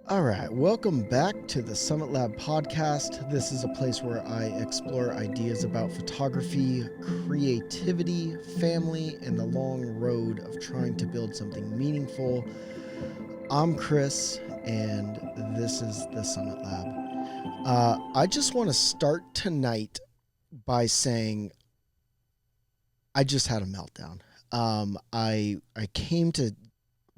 All right, welcome back to the Summit Lab podcast. This is a place where I explore ideas about photography, creativity, family, and the long road of trying to build something meaningful. I'm Chris, and this is the Summit Lab. I just want to start tonight by saying I just had a meltdown. I came to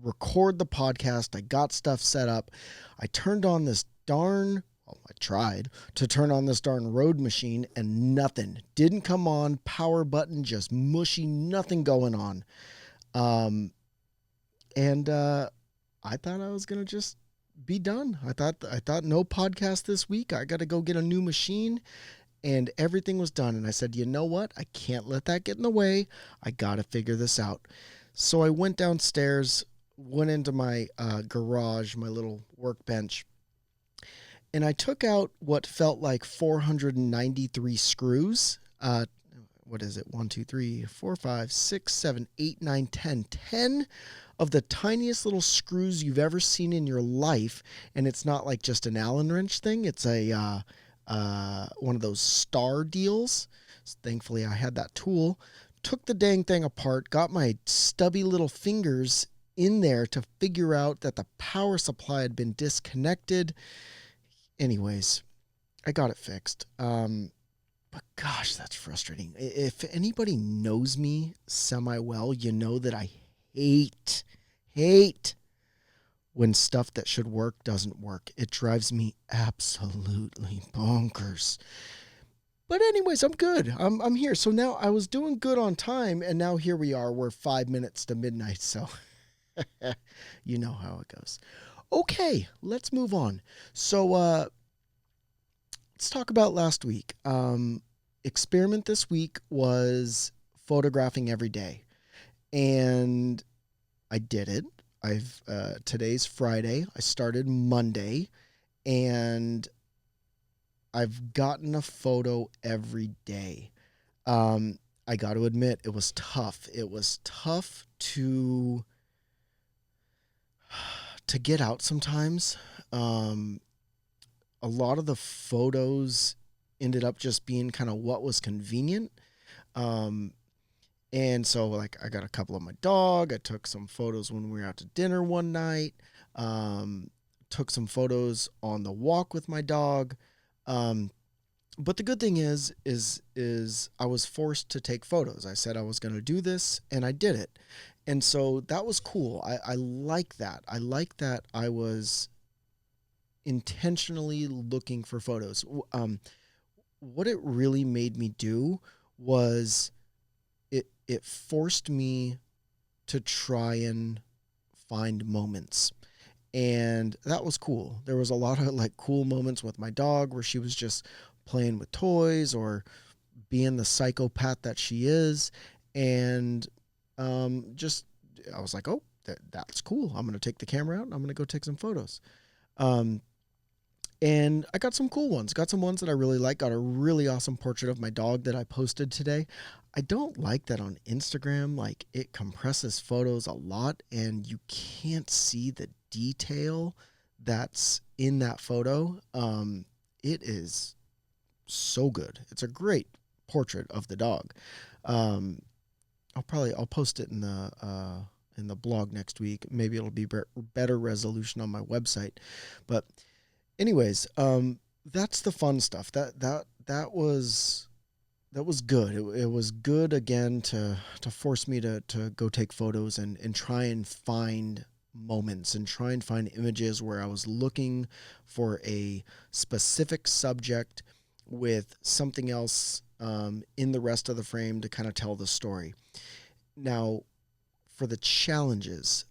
record the podcast. I got stuff set up. I turned on this darn, well, I tried to turn on this darn Rode machine and nothing. Didn't come on. Power button just mushy, nothing going on. Um, and I thought I was going to just be done. I thought no podcast this week. I got to go get a new machine and everything was done. And I said, you know what? I can't let that get in the way. I got to figure this out. So I went downstairs, went into my garage, my little workbench, and I took out what felt like 493 screws. What is it? 1, 2, 3, 4, 5, 6, 7, 8, 9, 10. 10 of the tiniest little screws you've ever seen in your life. And it's not like just an Allen wrench thing. It's a one of those star deals. Thankfully, I had that tool. Took the dang thing apart, got my stubby little fingers in there to figure out that the power supply had been disconnected. Anyways, I got it fixed. But gosh, that's frustrating. If anybody knows me semi well, you know that I hate when stuff that should work doesn't work. It drives me absolutely bonkers. But anyways, I'm good. I'm here. So now I was doing good on time, and now here we are. We're 5 minutes to midnight, so you know how it goes. Okay, let's move on. So let's talk about last week. Experiment this week was photographing every day, and I did it. I've today's Friday. I started Monday, and I've gotten a photo every day. I got to admit, it was tough. It was tough to get out sometimes. A lot of the photos ended up just being kind of what was convenient. Um, and so, like, I got a couple of my dog. I took some photos when we were out to dinner one night. Took some photos on the walk with my dog. Um, but the good thing is I was forced to take photos. I said I was going to do this, and I did it. And so that was cool. I like that. I like that I was intentionally looking for photos. What it really made me do was it forced me to try and find moments. And that was cool. There was a lot of like cool moments with my dog where she was just playing with toys or being the psychopath that she is. And just, I was like, oh, that's cool. I'm going to take the camera out and I'm going to go take some photos. Um, and I got some cool ones. Got some ones that I really like. Got a really awesome portrait of my dog that I posted today. I don't like that on Instagram. Like, it compresses photos a lot and you can't see the detail that's in that photo. It is so good. It's a great portrait of the dog. Um, I'll post it in the blog next week. Maybe it'll be better resolution on my website. But anyways, that's the fun stuff. That was good. It was good again to force me to go take photos and try and find moments and try and find images where I was looking for a specific subject with something else in the rest of the frame to kind of tell the story. Now, for the challenges,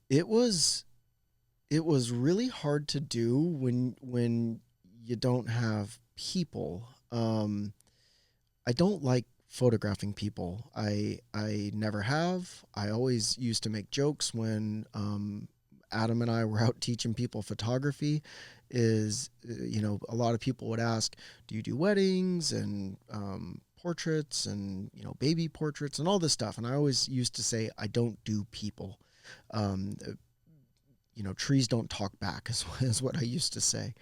it was it was really hard to do when you don't have people. I don't like photographing people. I never have. I always used to make jokes when Adam and I were out teaching people photography. A lot of people would ask, "Do you do weddings and portraits and baby portraits and all this stuff?" And I always used to say, "I don't do people." Um, trees don't talk back is what I used to say.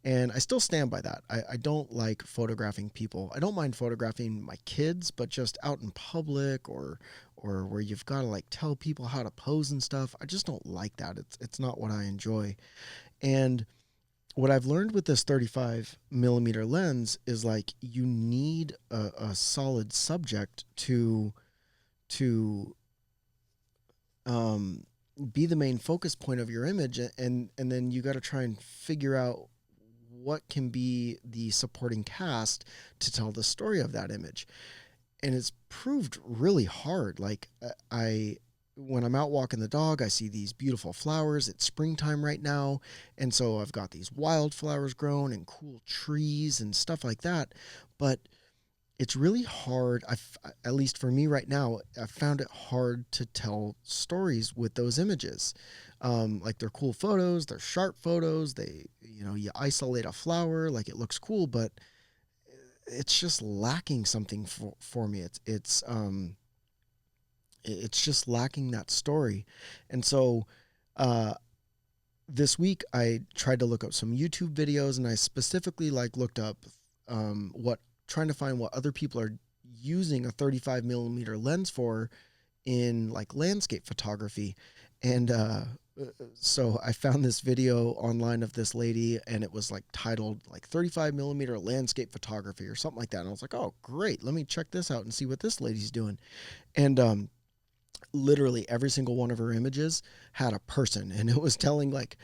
And I still stand by that. I don't like photographing people. I don't mind photographing my kids, but just out in public or where you've got to like tell people how to pose and stuff. I just don't like that. It's not what I enjoy. And what I've learned with this 35 millimeter lens is like you need a solid subject to um, be the main focus point of your image, and then you got to try and figure out what can be the supporting cast to tell the story of that image. And it's proved really hard. Like I when I'm out walking the dog, I see these beautiful flowers. It's springtime right now, and so I've got these wildflowers growing and cool trees and stuff like that. But it's really hard. At least for me right now, I found it hard to tell stories with those images. Like they're cool photos, they're sharp photos. You isolate a flower, like it looks cool, but it's just lacking something for me. It's just lacking that story. And so, uh, this week I tried to look up some YouTube videos, and I specifically like looked up what trying to find what other people are using a 35 millimeter lens for in like landscape photography. And so I found this video online of this lady, and it was like titled like 35 millimeter landscape photography or something like that. And I was like, oh, great. Let me check this out and see what this lady's doing. And literally every single one of her images had a person, and it was telling like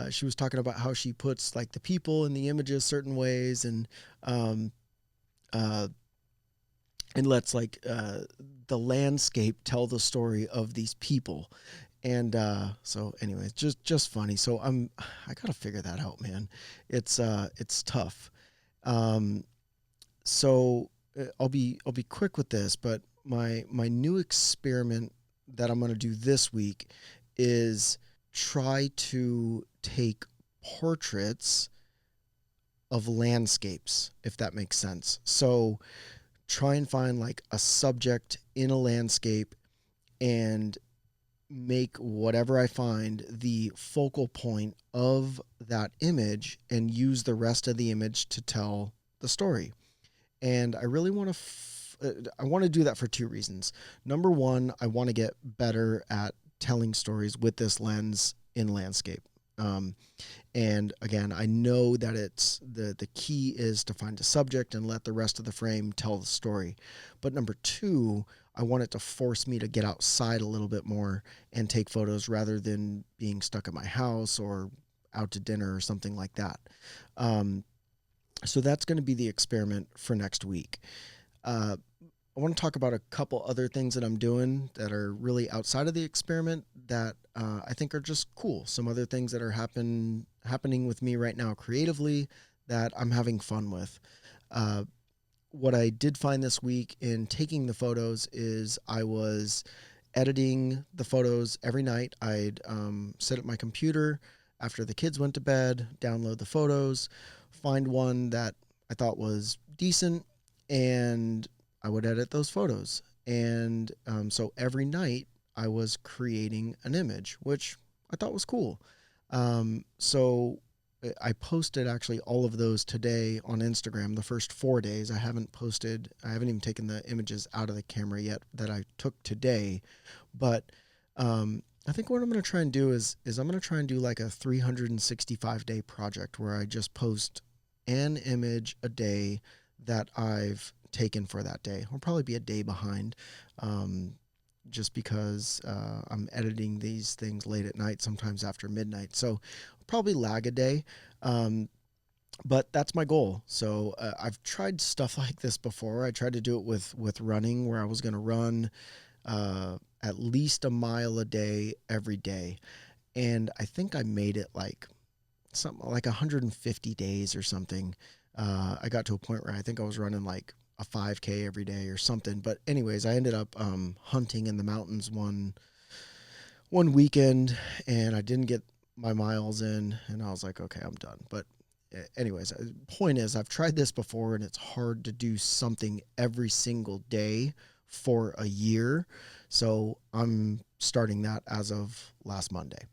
she was talking about how she puts like the people in the images certain ways, um, uh, and lets like the landscape tell the story of these people. And so anyways, just funny. So I gotta figure that out, man. It's tough. um, so I'll be quick with this, but my new experiment that I'm going to do this week is try to take portraits of landscapes, if that makes sense. So try and find like a subject in a landscape and make whatever I find the focal point of that image and use the rest of the image to tell the story. And I really want to I want to do that for two reasons. Number one, I want to get better at telling stories with this lens in landscape. Um, and again, I know that it's the key is to find a subject and let the rest of the frame tell the story. But number two, I want it to force me to get outside a little bit more and take photos rather than being stuck at my house or out to dinner or something like that. Um, so that's going to be the experiment for next week. Uh, I want to talk about a couple other things that I'm doing that are really outside of the experiment that I think are just cool. Some other things that are happening with me right now creatively that I'm having fun with. Uh, what I did find this week in taking the photos is I was editing the photos every night. I'd sit at my computer after the kids went to bed, download the photos, find one that I thought was decent, and I would edit those photos. And so every night I was creating an image, which I thought was cool. So I posted actually all of those today on Instagram. The first 4 days I haven't even taken the images out of the camera yet that I took today. But I think what I'm going to try and do is I'm going to try and do like a 365-day project where I just post an image a day that I've taken for that day. I'll probably be a day behind, just because I'm editing these things late at night, sometimes after midnight. So I'll probably lag a day, but that's my goal. So I've tried stuff like this before. I tried to do it with running, where I was going to run at least a mile a day every day, and I think I made it like something like 150 days or something. I got to a point where I think I was running like a 5K every day or something. But anyways, I ended up hunting in the mountains one weekend, and I didn't get my miles in, and I was like, okay, I'm done. But anyways, point is, I've tried this before, and it's hard to do something every single day for a year. So I'm starting that as of last Monday.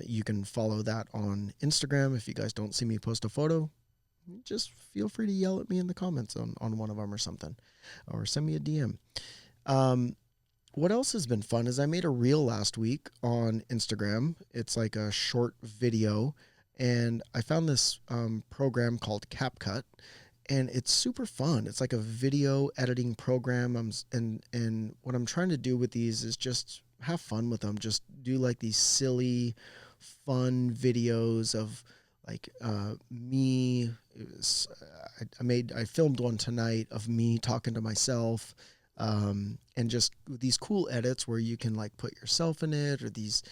You can follow that on Instagram. If you guys don't see me post a photo, just feel free to yell at me in the comments on one of them or something, or send me a DM. What else has been fun is I made a reel last week on Instagram. It's like a short video, and I found this program called CapCut, and it's super fun. It's like a video editing program. And what I'm trying to do with these is just have fun with them. Just do like these silly, fun videos of like me. I filmed one tonight of me talking to myself, and just these cool edits where you can like put yourself in it, or these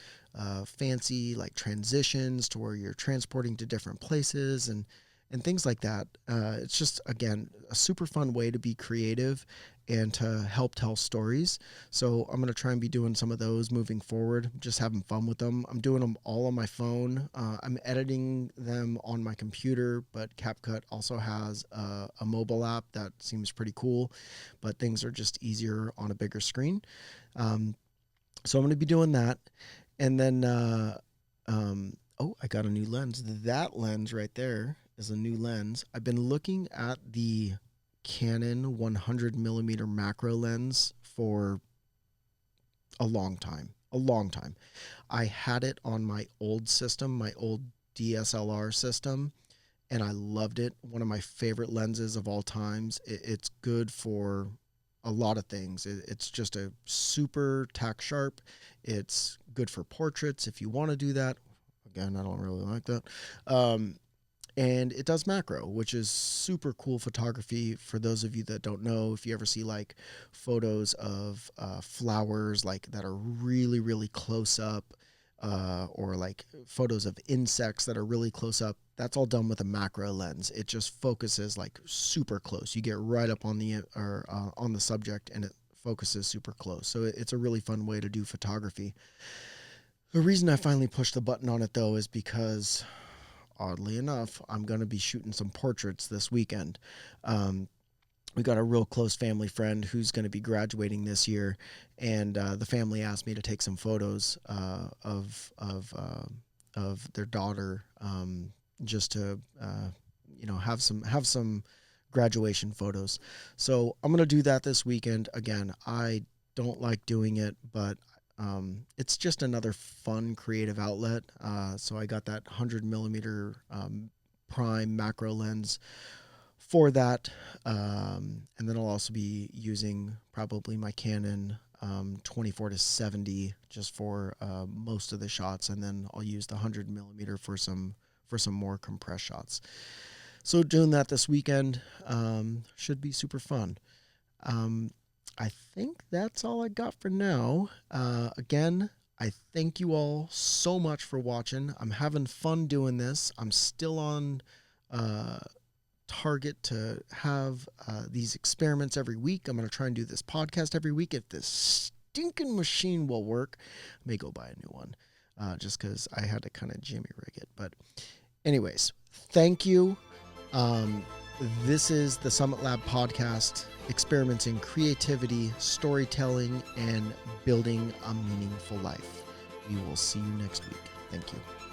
fancy like transitions to where you're transporting to different places and things like that. It's just, again, a super fun way to be creative and to help tell stories. So I'm going to try and be doing some of those moving forward, just having fun with them. I'm doing them all on my phone. I'm editing them on my computer, but CapCut also has a mobile app that seems pretty cool, but things are just easier on a bigger screen. So I'm going to be doing that. And then, oh, I got a new lens. That lens right there is a new lens. I've been looking at the Canon 100 millimeter macro lens for a long time. I had it on my old system, my old DSLR system, and I loved it. One of my favorite lenses of all times. It's good for a lot of things. It's just a super tack sharp. It's good for portraits if you want to do that. Again, I don't really like that. And it does macro, which is super cool photography. For those of you that don't know, if you ever see like photos of flowers like that are really, really close up, or like photos of insects that are really close up, that's all done with a macro lens. It just focuses like super close. You get right up on the subject, and it focuses super close. So it's a really fun way to do photography. The reason I finally pushed the button on it, though, is because, oddly enough, I'm going to be shooting some portraits this weekend. We got a real close family friend who's going to be graduating this year, and the family asked me to take some photos of their daughter, just to have some graduation photos. So I'm going to do that this weekend. Again, I don't like doing it, but it's just another fun creative outlet. So I got that 100 millimeter prime macro lens for that. And then I'll also be using probably my Canon 24-70 just for most of the shots. And then I'll use the 100 millimeter for some more compressed shots. So doing that this weekend should be super fun. I think that's all I got for now. Again, I thank you all so much for watching. I'm having fun doing this. I'm still on target to have these experiments every week. I'm going to try and do this podcast every week. If this stinking machine will work, I may go buy a new one, just because I had to kind of jimmy rig it. But anyways, thank you. This is the Summit Lab podcast, experiments in creativity, storytelling, and building a meaningful life. We will see you next week. Thank you.